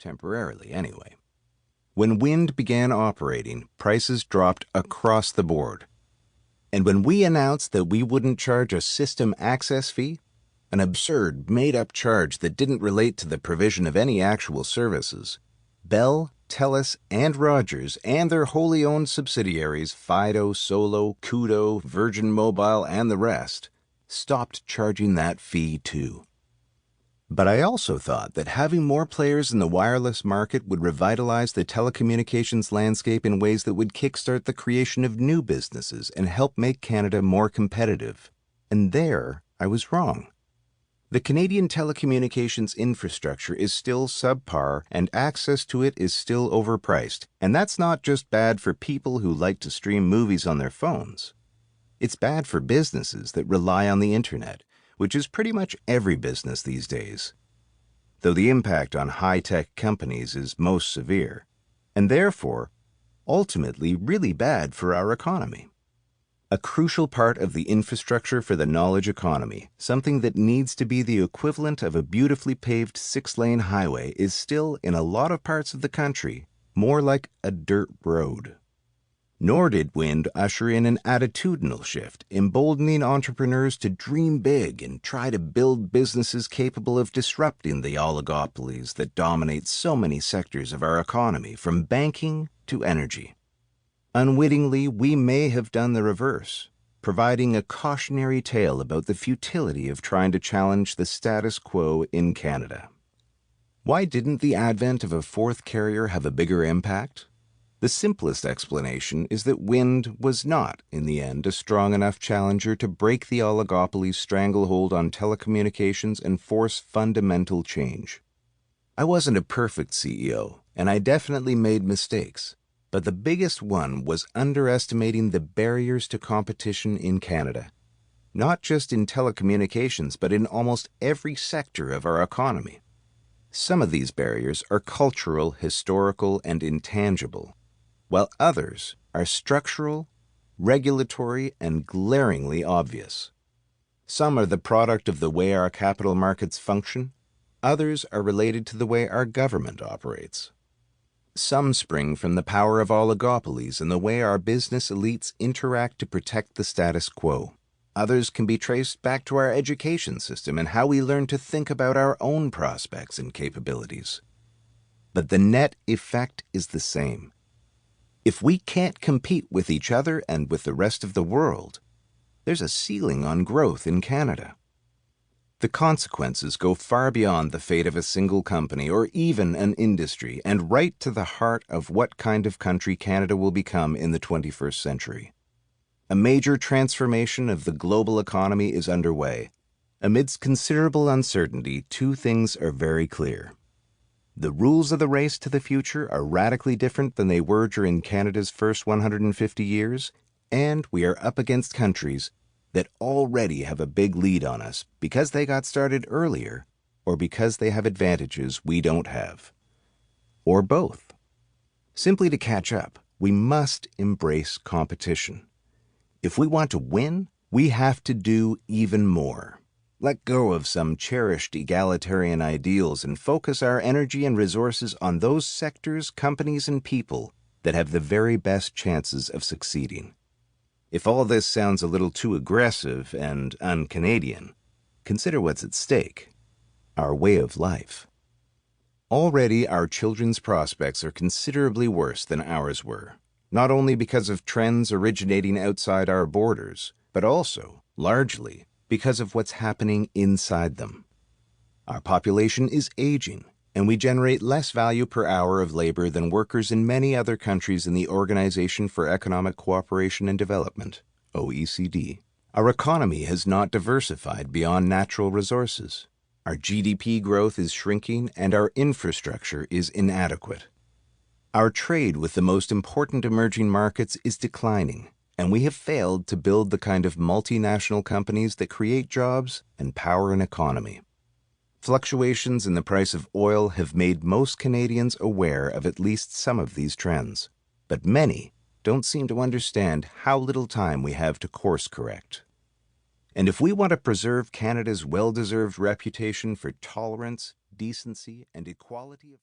temporarily anyway. When wind began operating, prices dropped across the board. And when we announced that we wouldn't charge a system access fee, an absurd, made-up charge that didn't relate to the provision of any actual services, Bell, TELUS, and Rogers and their wholly owned subsidiaries Fido, Solo, Koodo, Virgin Mobile, and the rest stopped charging that fee too. But I also thought that having more players in the wireless market would revitalize the telecommunications landscape in ways that would kickstart the creation of new businesses and help make Canada more competitive. And there, I was wrong. The Canadian telecommunications infrastructure is still subpar and access to it is still overpriced. And that's not just bad for people who like to stream movies on their phones. It's bad for businesses that rely on the internet, which is pretty much every business these days. Though the impact on high-tech companies is most severe, and therefore, ultimately really bad for our economy. A crucial part of the infrastructure for the knowledge economy, something that needs to be the equivalent of a beautifully paved 6-lane highway, is still, in a lot of parts of the country, more like a dirt road. Nor did wind usher in an attitudinal shift, emboldening entrepreneurs to dream big and try to build businesses capable of disrupting the oligopolies that dominate so many sectors of our economy, from banking to energy. Unwittingly, we may have done the reverse, providing a cautionary tale about the futility of trying to challenge the status quo in Canada. Why didn't the advent of a fourth carrier have a bigger impact? The simplest explanation is that wind was not, in the end, a strong enough challenger to break the oligopoly's stranglehold on telecommunications and force fundamental change. I wasn't a perfect CEO, and I definitely made mistakes. But the biggest one was underestimating the barriers to competition in Canada. Not just in telecommunications, but in almost every sector of our economy. Some of these barriers are cultural, historical, and intangible, while others are structural, regulatory, and glaringly obvious. Some are the product of the way our capital markets function. Others are related to the way our government operates. Some spring from the power of oligopolies and the way our business elites interact to protect the status quo. Others can be traced back to our education system and how we learn to think about our own prospects and capabilities. But the net effect is the same. If we can't compete with each other and with the rest of the world, there's a ceiling on growth in Canada. The consequences go far beyond the fate of a single company or even an industry, and right to the heart of what kind of country Canada will become in the 21st century. A major transformation of the global economy is underway. Amidst considerable uncertainty, two things are very clear. The rules of the race to the future are radically different than they were during Canada's first 150 years, and we are up against countries that already have a big lead on us because they got started earlier or because they have advantages we don't have. Or both. Simply to catch up, we must embrace competition. If we want to win, we have to do even more. Let go of some cherished egalitarian ideals and focus our energy and resources on those sectors, companies, and people that have the very best chances of succeeding. If all this sounds a little too aggressive and unCanadian, consider what's at stake: our way of life. Already, our children's prospects are considerably worse than ours were, not only because of trends originating outside our borders, but also, largely, because of what's happening inside them. Our population is aging, and we generate less value per hour of labor than workers in many other countries in the Organization for Economic Cooperation and Development, OECD. Our economy has not diversified beyond natural resources. Our GDP growth is shrinking, and our infrastructure is inadequate. Our trade with the most important emerging markets is declining, and we have failed to build the kind of multinational companies that create jobs and power an economy. Fluctuations in the price of oil have made most Canadians aware of at least some of these trends, but many don't seem to understand how little time we have to course correct. And if we want to preserve Canada's well-deserved reputation for tolerance, decency, and equality of